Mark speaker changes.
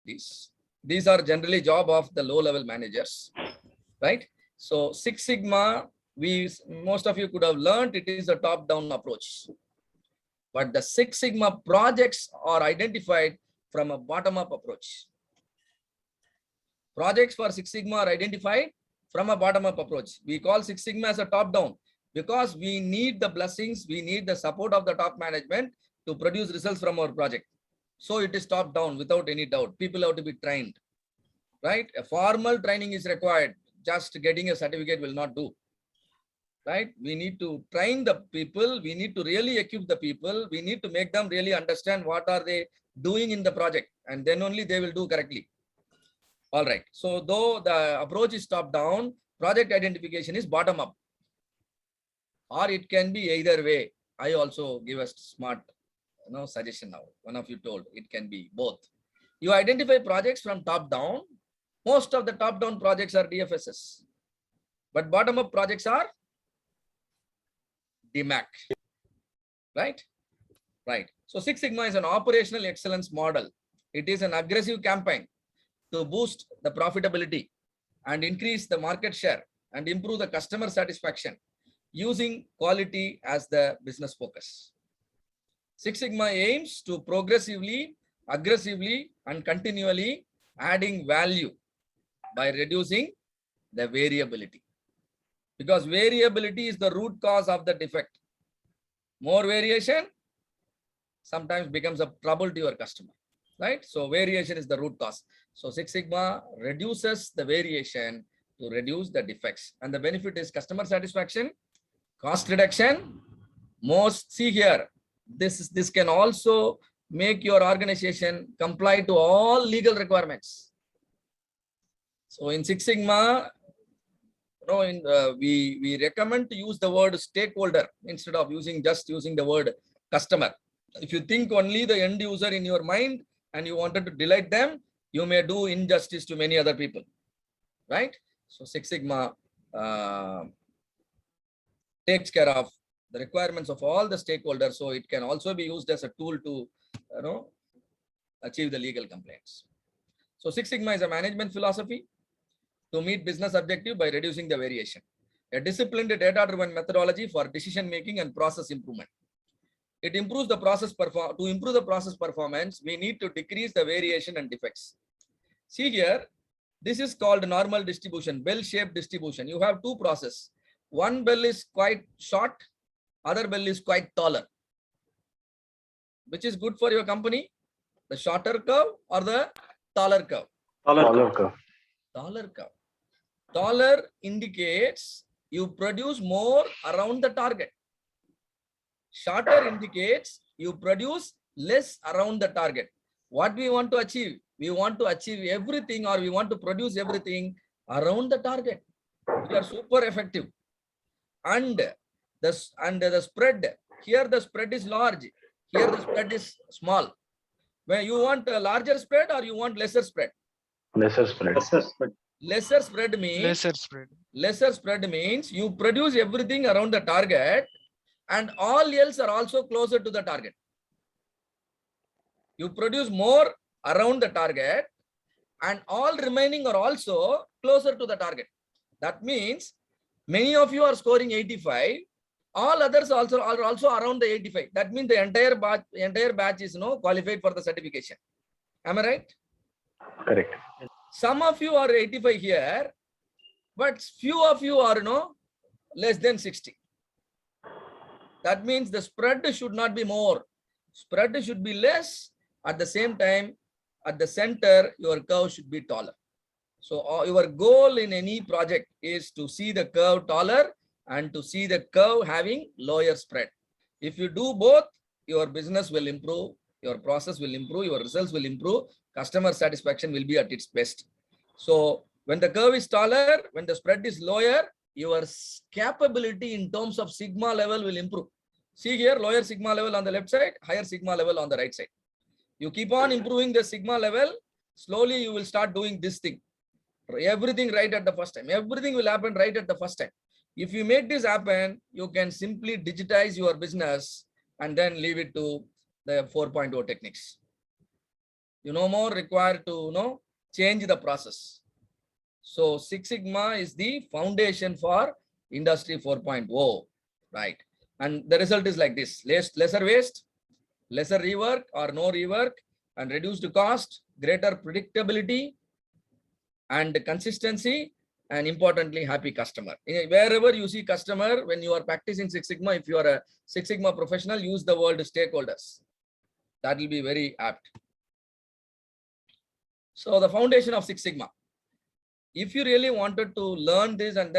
Speaker 1: activities. These are generally job of the low-level managers, right? So Six Sigma, most of you could have learned it is a top-down approach. But the Six Sigma projects are identified from a bottom-up approach. Projects for Six Sigma are identified from a bottom-up approach. We call Six Sigma as a top-down because we need the blessings, we need the support of the top management to produce results from our project. So it is top-down without any doubt. People have to be trained, right? A formal training is required. Just getting a certificate will not do, right? We need to train the people. We need to really equip the people. We need to make them really understand what are they doing in the project, and then only they will do correctly. All right. So though the approach is top down, project identification is bottom up. Or it can be either way. I also give a smart suggestion now. One of you told it can be both. You identify projects from top down. Most of the top down projects are DFSS. But bottom up projects are DMAC. Right? Right. So Six Sigma is an operational excellence model. It is an aggressive campaign to boost the profitability and increase the market share and improve the customer satisfaction using quality as the business focus. Six Sigma aims to progressively, aggressively, and continually adding value by reducing the variability. Because variability is the root cause of the defect. More variation sometimes becomes a trouble to your customer, right? So variation is the root cause. So Six Sigma reduces the variation to reduce the defects. And the benefit is customer satisfaction, cost reduction. See here, this can also make your organization comply to all legal requirements. So in Six Sigma, we recommend to use the word stakeholder instead of using the word customer. If you think only the end user in your mind and you wanted to delight them, you may do injustice to many other people, right? So Six Sigma takes care of the requirements of all the stakeholders, so it can also be used as a tool to achieve the legal complaints. So Six Sigma is a management philosophy to meet business objective by reducing the variation. A disciplined data-driven methodology for decision-making and process improvement. It improves the process to improve the process performance, we need to decrease the variation and defects. See here, this is called normal distribution, bell-shaped distribution. You have two processes. One bell is quite short, other bell is quite taller. Which is good for your company? The shorter curve or the taller curve?
Speaker 2: Taller curve.
Speaker 1: Taller curve. Taller indicates you produce more around the target. Shorter indicates you produce less around the target. What we want to achieve? We want to achieve everything, or we want to produce everything around the target. We are super effective. And the spread, here the spread is large, here the spread is small. When you want a larger spread or you want lesser spread?
Speaker 2: Lesser spread.
Speaker 1: Lesser spread means you produce everything around the target and all else are also closer to the target. You produce more around the target and all remaining are also closer to the target. That means many of you are scoring 85, all others also are also around the 85. That means the entire batch is qualified for the certification. Am I right?
Speaker 2: Correct.
Speaker 1: Some of you are 85 here, but few of you are less than 60. That means the spread should not be more. Spread should be less. At the same time, at the center, your curve should be taller. So your goal in any project is to see the curve taller and to see the curve having lower spread. If you do both, your business will improve, your process will improve, your results will improve, customer satisfaction will be at its best. So when the curve is taller, when the spread is lower, your capability in terms of sigma level will improve. See here, lower sigma level on the left side, higher sigma level on the right side. You keep on improving the sigma level, slowly you will start doing this thing. Everything right at the first time. Everything will happen right at the first time. If you make this happen, you can simply digitize your business and then leave it to the 4.0 techniques. You no more require to change the process. So Six Sigma is the foundation for Industry 4.0, right? And the result is like this: lesser waste, lesser rework or no rework, and reduced cost, greater predictability and consistency, and importantly, happy customer. Wherever you see customer, when you are practicing Six Sigma, if you are a Six Sigma professional, use the word stakeholders. That will be very apt. So the foundation of Six Sigma. If you really wanted to learn this and then